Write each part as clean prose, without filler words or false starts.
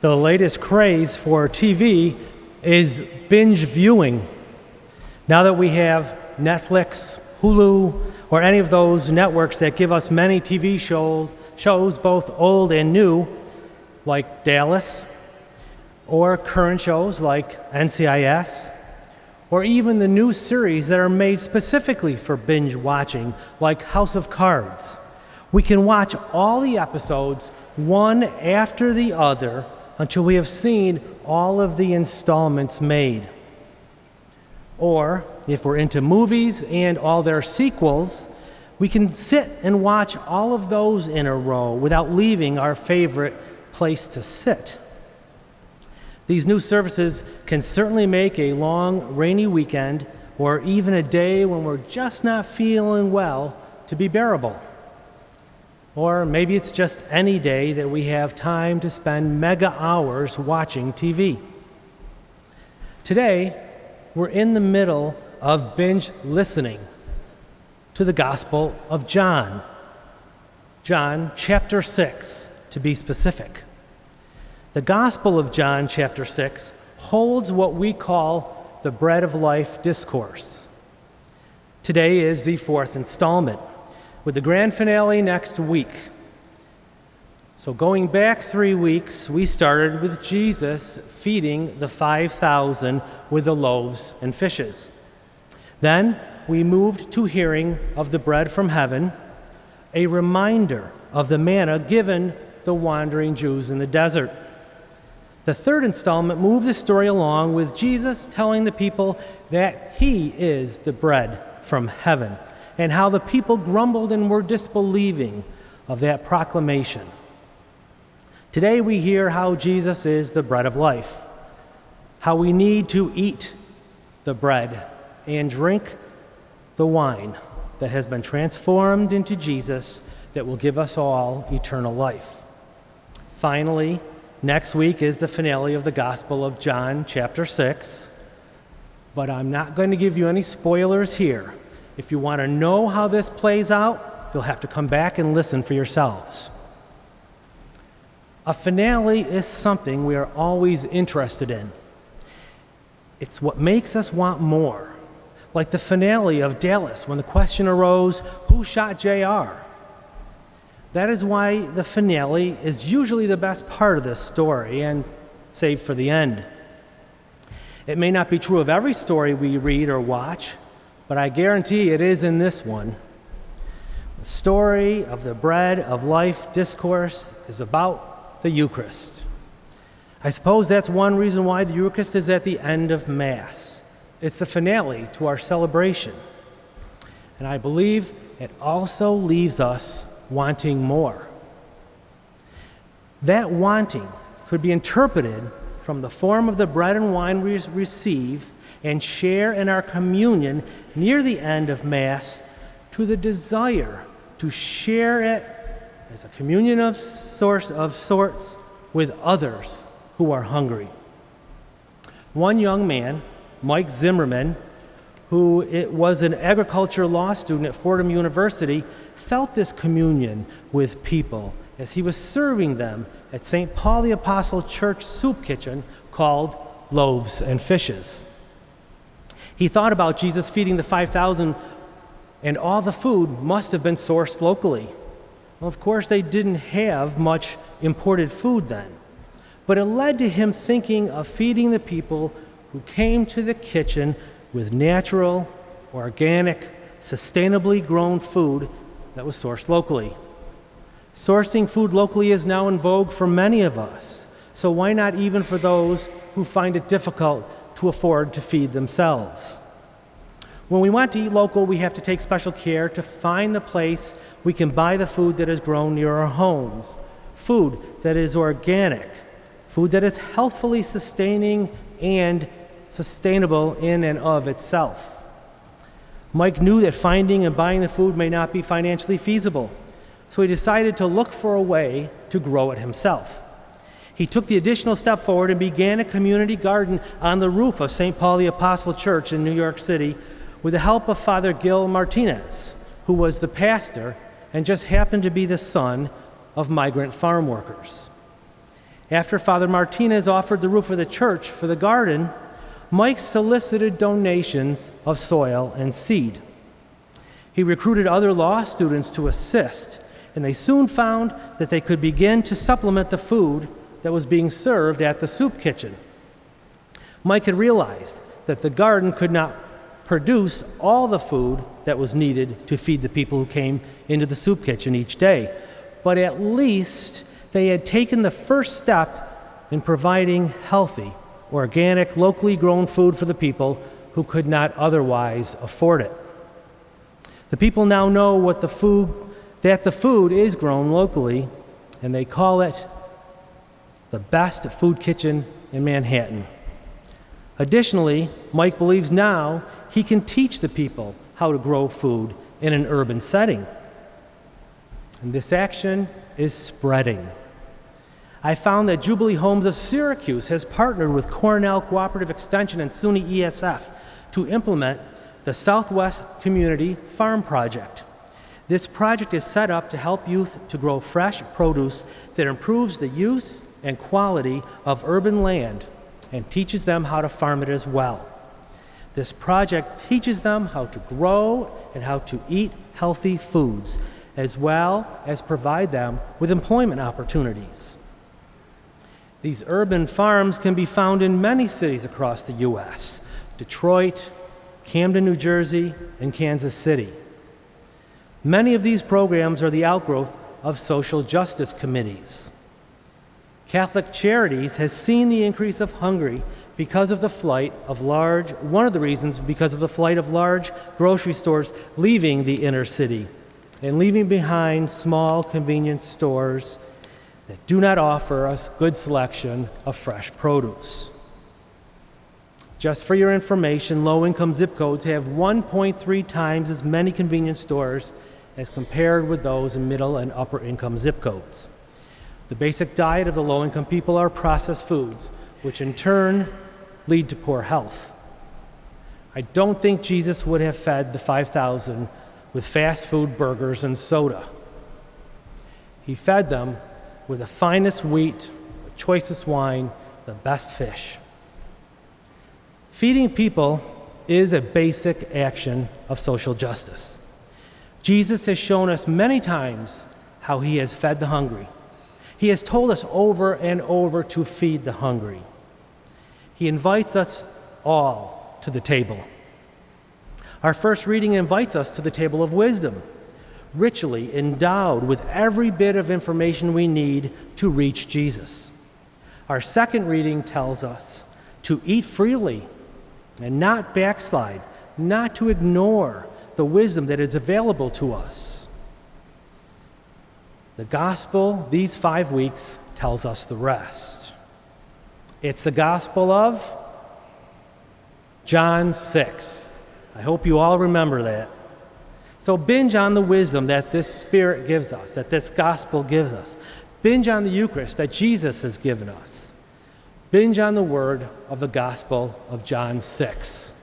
The latest craze for TV is binge viewing. Now that we have Netflix, Hulu, or any of those networks that give us many TV shows, both old and new, like Dallas, or current shows like NCIS, or even the new series that are made specifically for binge watching, like House of Cards. We can watch all the episodes one after the other until we have seen all of the installments made. Or, if we're into movies and all their sequels, we can sit and watch all of those in a row without leaving our favorite place to sit. These new services can certainly make a long, rainy weekend or even a day when we're just not feeling well to be bearable. Or maybe it's just any day that we have time to spend mega hours watching TV. Today, we're in the middle of binge listening to the Gospel of John. John chapter 6, to be specific. The Gospel of John chapter 6 holds what we call the Bread of Life discourse. Today is the fourth installment, with the grand finale next week. So going back 3 weeks, we started with Jesus feeding the 5,000 with the loaves and fishes. Then we moved to hearing of the bread from heaven, a reminder of the manna given the wandering Jews in the desert. The third installment moved the story along with Jesus telling the people that he is the bread from heaven, and how the people grumbled and were disbelieving of that proclamation. Today we hear how Jesus is the bread of life, how we need to eat the bread and drink the wine that has been transformed into Jesus that will give us all eternal life. Finally, next week is the finale of the Gospel of John chapter 6, but I'm not going to give you any spoilers here. If you want to know how this plays out, you'll have to come back and listen for yourselves. A finale is something we are always interested in. It's what makes us want more. Like the finale of Dallas, when the question arose, who shot JR? That is why the finale is usually the best part of this story and saved for the end. It may not be true of every story we read or watch, but I guarantee it is in this one. The story of the Bread of Life discourse is about the Eucharist. I suppose that's one reason why the Eucharist is at the end of Mass. It's the finale to our celebration. And I believe it also leaves us wanting more. That wanting could be interpreted from the form of the bread and wine we receive and share in our communion near the end of Mass to the desire to share it as a communion of sorts with others who are hungry. One young man, Mike Zimmerman, who was an agriculture law student at Fordham University, felt this communion with people as he was serving them at St. Paul the Apostle Church soup kitchen called Loaves and Fishes. He thought about Jesus feeding the 5,000, and all the food must have been sourced locally. Well, of course, they didn't have much imported food then, but it led to him thinking of feeding the people who came to the kitchen with natural, organic, sustainably grown food that was sourced locally. Sourcing food locally is now in vogue for many of us, so why not even for those who find it difficult to afford to feed themselves? When we want to eat local, we have to take special care to find the place we can buy the food that is grown near our homes, food that is organic, food that is healthfully sustaining and sustainable in and of itself. Mike knew that finding and buying the food may not be financially feasible, so he decided to look for a way to grow it himself. He took the additional step forward and began a community garden on the roof of St. Paul the Apostle Church in New York City with the help of Father Gil Martinez, who was the pastor and just happened to be the son of migrant farm workers. After Father Martinez offered the roof of the church for the garden, Mike solicited donations of soil and seed. He recruited other law students to assist, and they soon found that they could begin to supplement the food that was being served at the soup kitchen. Mike had realized that the garden could not produce all the food that was needed to feed the people who came into the soup kitchen each day, but at least they had taken the first step in providing healthy, organic, locally grown food for the people who could not otherwise afford it. The people now know that the food is grown locally, and they call it the best food kitchen in Manhattan. Additionally, Mike believes now he can teach the people how to grow food in an urban setting. And this action is spreading. I found that Jubilee Homes of Syracuse has partnered with Cornell Cooperative Extension and SUNY ESF to implement the Southwest Community Farm Project. This project is set up to help youth to grow fresh produce that improves the use and quality of urban land and teaches them how to farm it as well. This project teaches them how to grow and how to eat healthy foods, as well as provide them with employment opportunities. These urban farms can be found in many cities across the U.S.: Detroit, Camden, New Jersey, and Kansas City. Many of these programs are the outgrowth of social justice committees. Catholic Charities has seen the increase of hunger because of the flight of large grocery stores leaving the inner city and leaving behind small convenience stores that do not offer us good selection of fresh produce. Just for your information, low-income zip codes have 1.3 times as many convenience stores as compared with those in middle and upper-income zip codes. The basic diet of the low-income people are processed foods, which in turn lead to poor health. I don't think Jesus would have fed the 5,000 with fast food burgers and soda. He fed them with the finest wheat, the choicest wine, the best fish. Feeding people is a basic action of social justice. Jesus has shown us many times how he has fed the hungry. He has told us over and over to feed the hungry. He invites us all to the table. Our first reading invites us to the table of wisdom, richly endowed with every bit of information we need to reach Jesus. Our second reading tells us to eat freely and not backslide, not to ignore the wisdom that is available to us. The gospel, these 5 weeks, tells us the rest. It's the gospel of John 6. I hope you all remember that. So binge on the wisdom that this Spirit gives us, that this gospel gives us. Binge on the Eucharist that Jesus has given us. Binge on the word of the gospel of John 6.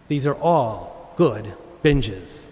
These are all good binges.